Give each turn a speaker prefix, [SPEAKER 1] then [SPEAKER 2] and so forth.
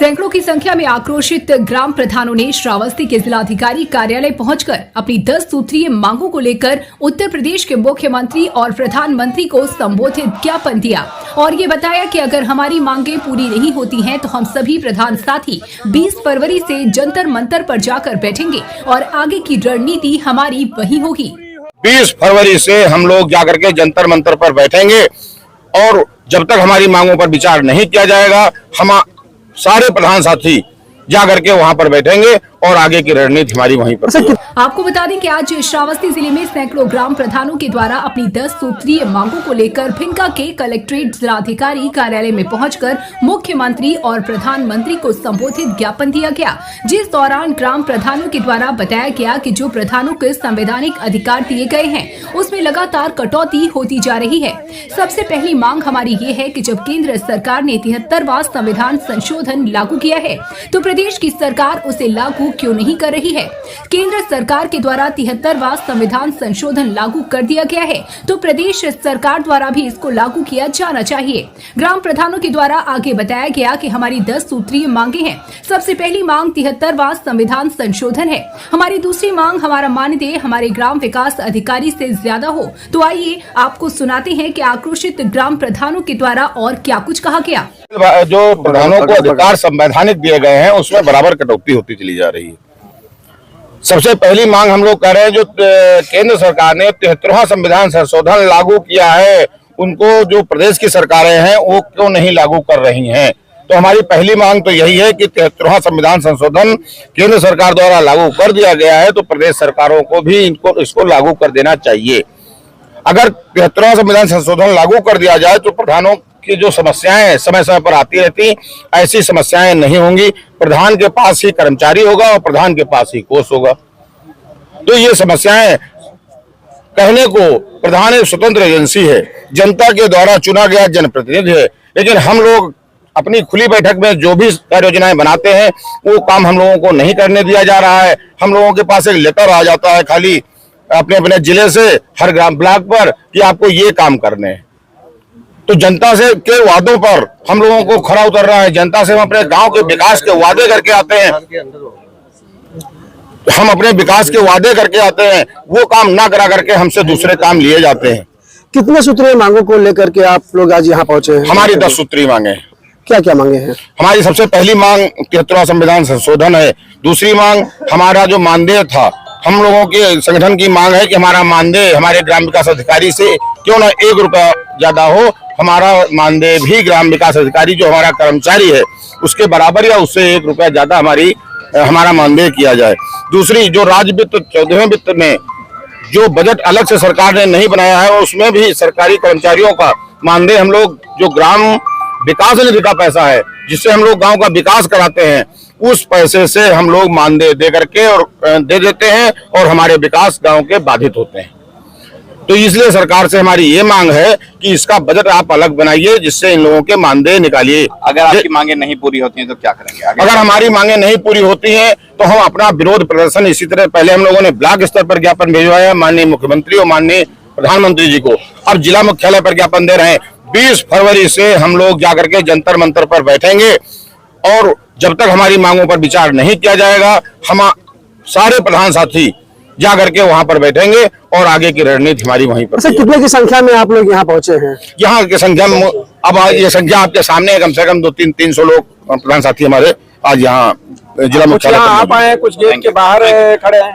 [SPEAKER 1] सैकड़ों की संख्या में आक्रोशित ग्राम प्रधानों ने श्रावस्ती के जिलाधिकारी कार्यालय पहुंचकर अपनी 10 सूत्रीय मांगों को लेकर उत्तर प्रदेश के मुख्यमंत्री और प्रधानमंत्री को संबोधित ज्ञापन दिया और ये बताया कि अगर हमारी मांगें पूरी नहीं होती हैं तो हम सभी प्रधान साथी 20 फरवरी से जंतर मंतर पर जाकर बैठेंगे और आगे की रणनीति हमारी वही होगी।
[SPEAKER 2] 20 फरवरी से हम लोग जाकर के जंतर मंतर पर बैठेंगे और जब तक हमारी मांगों पर विचार नहीं किया जाएगा हम सारे प्रधान साथी जाकर के वहां पर बैठेंगे और आगे की रणनीति हमारी वहीं पर।
[SPEAKER 1] आपको बता दें कि आज श्रावस्ती जिले में सैकड़ों ग्राम प्रधानों के द्वारा अपनी 10 सूत्रीय मांगों को लेकर भिनका के कलेक्ट्रेट जिलाधिकारी कार्यालय में पहुंचकर मुख्यमंत्री और प्रधानमंत्री को संबोधित ज्ञापन दिया गया, जिस दौरान ग्राम प्रधानों के द्वारा बताया गया कि जो प्रधानों को संवैधानिक अधिकार दिए गए हैं उसमें लगातार कटौती होती जा रही है। सबसे पहली मांग हमारी ये है कि जब केंद्र सरकार ने 73वां संविधान संशोधन लागू किया है तो प्रदेश की सरकार उसे लागू क्यों नहीं कर रही है। केंद्र सरकार के द्वारा 73वां संविधान संशोधन लागू कर दिया गया है तो प्रदेश सरकार द्वारा भी इसको लागू किया जाना चाहिए। ग्राम प्रधानों के द्वारा आगे बताया गया कि हमारी 10 सूत्रीय मांगे हैं। सबसे पहली मांग 73वां संविधान संशोधन है। हमारी दूसरी मांग हमारा मानदेय हमारे ग्राम विकास अधिकारी से ज्यादा हो। तो आइए आपको सुनाते हैं कि आक्रोशित ग्राम प्रधानों के द्वारा और क्या कुछ कहा गया।
[SPEAKER 2] जो प्रधानों को अधिकार संवैधानिक दिए गए हैं उसमें बराबर कटौती होती चली जा रही है। सबसे पहली मांग हम लोग कह रहे हैं जो केंद्र सरकार ने 73वां संविधान संशोधन लागू किया है उनको जो प्रदेश की सरकारें हैं वो क्यों नहीं लागू कर रही हैं। तो हमारी पहली मांग तो यही है कि 73वां संविधान संशोधन केंद्र सरकार द्वारा लागू कर दिया गया है तो प्रदेश सरकारों को भी इसको लागू कर देना चाहिए। अगर 73वां संविधान संशोधन लागू कर दिया जाए तो प्रधानों की जो समस्याएं समय समय पर आती रहती ऐसी समस्याएं नहीं होंगी। प्रधान के पास ही कर्मचारी होगा और प्रधान के पास ही कोष होगा। तो ये समस्याएं कहने को प्रधान एक स्वतंत्र एजेंसी है, जनता के द्वारा चुना गया जनप्रतिनिधि है, लेकिन हम लोग अपनी खुली बैठक में जो भी कार्य योजनाएं बनाते हैं वो काम हम लोगों को नहीं करने दिया जा रहा है। हम लोगों के पास एक लेटर आ जाता है खाली अपने अपने जिले से हर ग्राम ब्लॉक पर कि आपको ये काम करने हैं। तो जनता से के वादों पर हम लोगों को खरा उतरना है। जनता से हम अपने गांव के विकास के वादे करके आते हैं, हम अपने विकास के वादे करके आते हैं, वो काम ना करा करके हमसे दूसरे काम लिए जाते हैं।
[SPEAKER 3] कितने सूत्रीय मांगों को लेकर के आप लोग आज यहाँ पहुंचे हैं?
[SPEAKER 2] हमारी 10 सूत्रीय मांगे हैं।
[SPEAKER 3] क्या क्या मांगे हैं?
[SPEAKER 2] हमारी सबसे पहली मांग 73वां संविधान संशोधन है। दूसरी मांग हमारा जो मानदेय था, हम लोगों के संगठन की मांग है कि हमारा मानदेय हमारे ग्राम विकास अधिकारी से क्यों ना 1 रुपया ज्यादा हो, हमारा मानदेय भी ग्राम विकास अधिकारी जो हमारा कर्मचारी है उसके बराबर या उससे 1 रुपया ज्यादा हमारा मानदेय किया जाए। दूसरी जो राज्य वित्त 14वें वित्त में जो बजट अलग से सरकार ने नहीं बनाया है उसमें भी सरकारी कर्मचारियों का मानदेय हम लोग जो ग्राम विकास निधि का पैसा है जिससे हम लोग गांव का विकास कराते हैं उस पैसे से हम लोग मानदेय दे करके और दे देते हैं और हमारे विकास गांव के बाधित होते हैं। तो इसलिए सरकार से हमारी ये मांग है कि इसका बजट आप अलग बनाइए जिससे इन लोगों के मानदेय निकालिए।
[SPEAKER 4] अगर आपकी मांगे नहीं पूरी होती हैं तो क्या करेंगे आगे?
[SPEAKER 2] अगर हमारी मांगे नहीं पूरी होती हैं तो हम अपना विरोध प्रदर्शन इसी तरह पहले हम लोगों ने ब्लॉक स्तर पर ज्ञापन भिजवाया माननीय मुख्यमंत्री और माननीय प्रधानमंत्री जी को, अब जिला मुख्यालय पर ज्ञापन दे रहे हैं। 20 फरवरी से हम लोग जाकर के जंतर मंतर पर बैठेंगे और जब तक हमारी मांगों पर विचार नहीं किया जाएगा हम सारे प्रधान साथी जाकर के वहां पर बैठेंगे और आगे की रणनीति हमारी वहीं पर।
[SPEAKER 3] कितने की संख्या में आप लोग यहाँ पहुंचे हैं?
[SPEAKER 2] यहाँ की संख्या अब ये संख्या आपके सामने है, कम से कम 200-300 लोग प्रधान साथी हमारे आज यहाँ जिला मुख्यालय
[SPEAKER 5] आप आए, कुछ गेट के बाहर खड़े हैं।